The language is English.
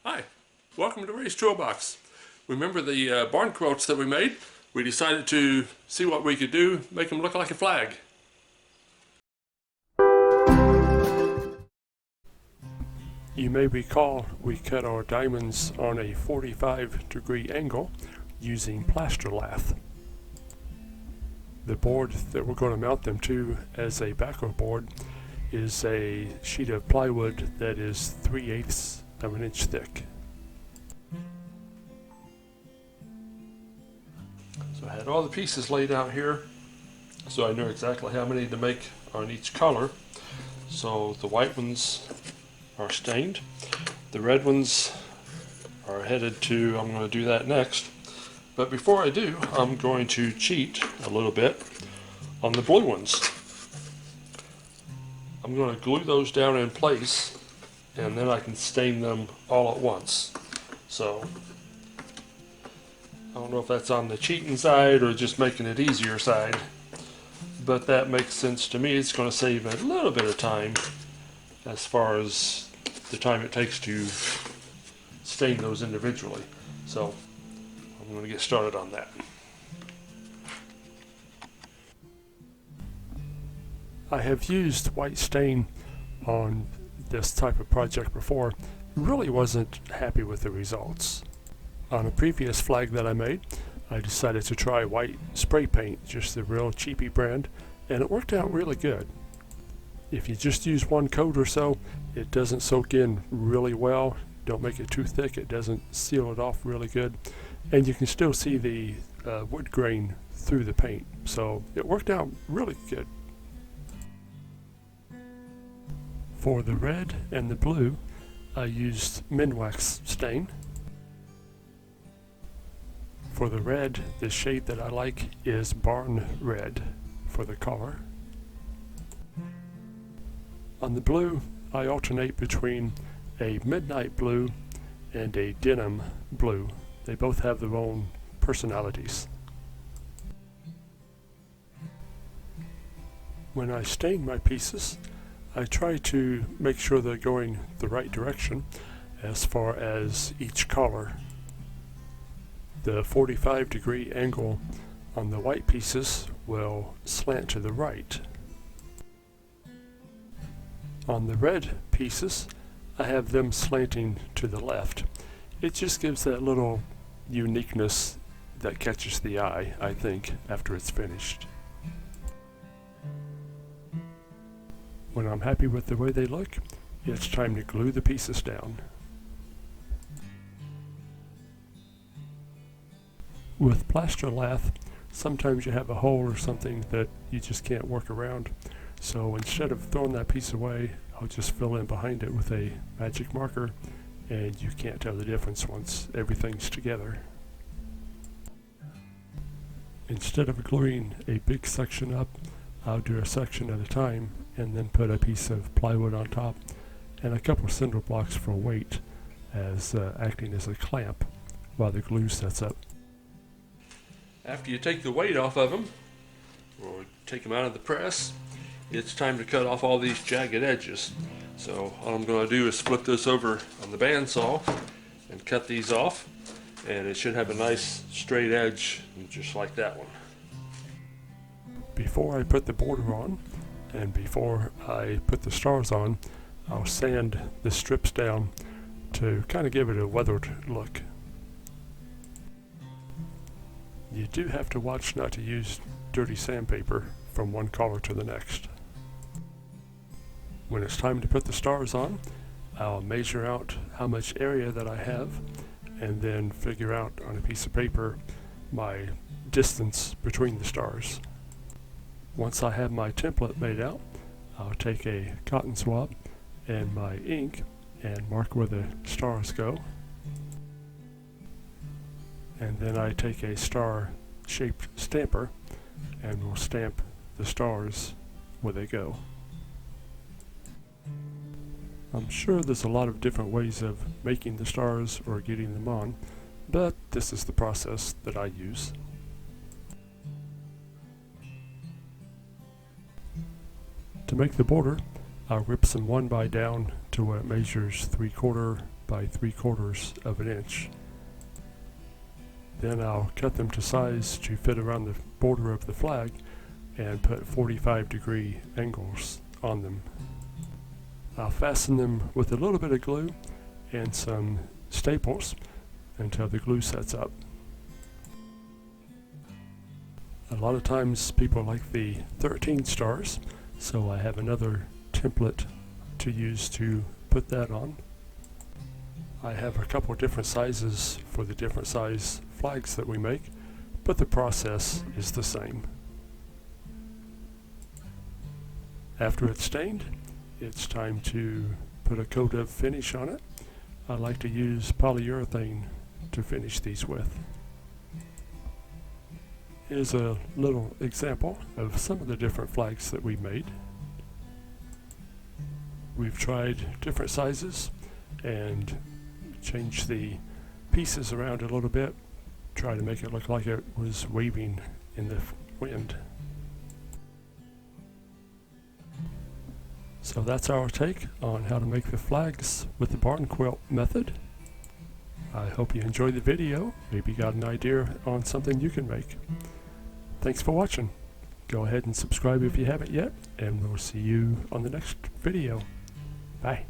Hi, welcome to Ray's Toolbox. Remember the barn quilts that we made? We decided to see what we could do, make them look like a flag. You may recall we cut our diamonds on a 45-degree angle using plaster lath. The board that we're going to mount them to as a backer board is a sheet of plywood that is 3/8 of an inch thick. So I had all the pieces laid out here, so I knew exactly how many to make on each color. So the white ones are stained. The red ones are headed to, I'm going to do that next. But before I do, I'm going to cheat a little bit on the blue ones. I'm going to glue those down in place, and then I can stain them all at once. So I don't know if that's on the cheating side or just making it easier side, but that makes sense to me. It's going to save a little bit of time as far as the time it takes to stain those individually. So I'm going to get started on that. I have used white stain on this type of project before. Really wasn't happy with the results. On a previous flag that I made, I decided to try white spray paint, just the real cheapy brand, and it worked out really good. If you just use one coat or so, it doesn't soak in really well. Don't make it too thick, it doesn't seal it off really good, and you can still see the wood grain through the paint, so it worked out really good. For the red and the blue, I used Minwax stain. For the red, the shade that I like is Barn Red for the color. On the blue, I alternate between a midnight blue and a denim blue. They both have their own personalities. When I stain my pieces, I try to make sure they're going the right direction as far as each color. The 45-degree angle on the white pieces will slant to the right. On the red pieces, I have them slanting to the left. It just gives that little uniqueness that catches the eye, I think, after it's finished. When I'm happy with the way they look, it's time to glue the pieces down. With plaster lath, sometimes you have a hole or something that you just can't work around. So instead of throwing that piece away, I'll just fill in behind it with a magic marker, and you can't tell the difference once everything's together. Instead of gluing a big section up, I'll do a section at a time and then put a piece of plywood on top and a couple of cinder blocks for weight as acting as a clamp while the glue sets up. After you take the weight off of them, or take them out of the press, it's time to cut off all these jagged edges. So all I'm going to do is flip this over on the bandsaw and cut these off, and it should have a nice straight edge just like that one. Before I put the border on and before I put the stars on, I'll sand the strips down to kind of give it a weathered look. You do have to watch not to use dirty sandpaper from one color to the next. When it's time to put the stars on, I'll measure out how much area that I have and then figure out on a piece of paper my distance between the stars. Once I have my template made out, I'll take a cotton swab and my ink and mark where the stars go. And then I take a star-shaped stamper and will stamp the stars where they go. I'm sure there's a lot of different ways of making the stars or getting them on, but this is the process that I use. To make the border, I'll rip some 1x down to where it measures 3/4 by 3/4 of an inch. Then I'll cut them to size to fit around the border of the flag and put 45-degree angles on them. I'll fasten them with a little bit of glue and some staples until the glue sets up. A lot of times people like the 13 stars, so I have another template to use to put that on. I have a couple different sizes for the different size flags that we make, but the process is the same. After it's stained, it's time to put a coat of finish on it. I like to use polyurethane to finish these with. Here's a little example of some of the different flags that we made. We've tried different sizes and changed the pieces around a little bit, try to make it look like it was waving in the wind. So that's our take on how to make the flags with the barn quilt method. I hope you enjoyed the video, maybe got an idea on something you can make. Thanks for watching. Go ahead and subscribe if you haven't yet, and we'll see you on the next video. Bye.